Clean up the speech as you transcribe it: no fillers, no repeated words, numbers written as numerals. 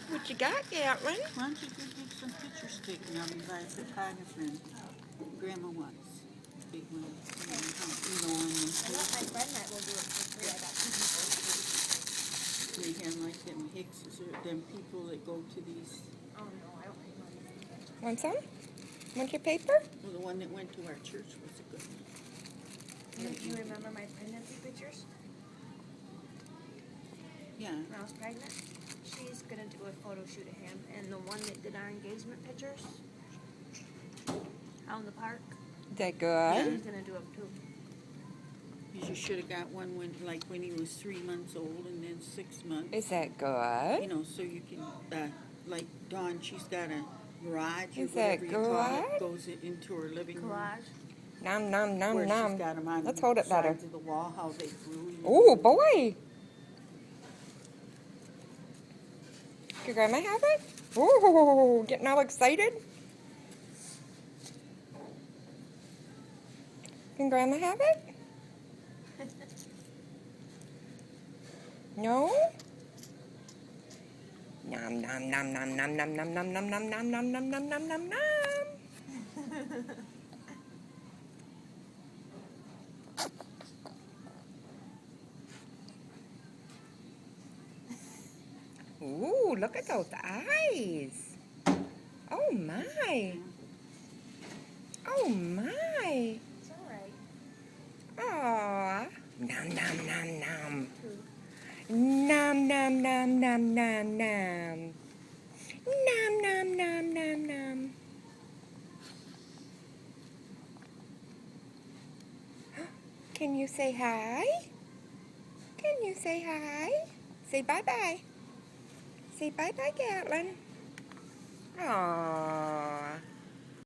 What you got, Gatlin? Why don't you go get some pictures taken of me by a photographer Grandma wants? Big one. I got my friend that will do it for free. I got 2 people. They have like them Hickses or them people that go to these. Oh no, I don't need money. Want some? Want your paper? Well, the one that went to our church was a good one. Do you remember my pregnancy pictures? Yeah. When I was pregnant? She's gonna do a photo shoot of him, and the one that did our engagement pictures out in the park. Is that good? She's gonna do them too. You should have got one when he was 3 months old and then 6 months. Is that good? You know, so you can like Dawn, she's got a garage or Is that whatever you call it, good? goes into her living room. Collage. Nom, nom, nom, Where nom. she's got them on Let's the hold it better. sides of the wall, how they grew. Oh, boy. Can Grandma have it? Oh, getting all excited? Can Grandma have it? No? Nom, nom, nom, nom, nom, nom, nom, nom, nom, nom, nom, nom, nom, nom, nom, nom, nom. Ooh, look at those eyes. Oh, my. Oh, my. It's alright. Aw. Nom, nom, nom, nom. Nom, nom, nom, nom, nom, nom. Nom, nom, nom, nom, nom. Can you say hi? Can you say hi? Say bye-bye. Say bye-bye, Gatlin. Aww.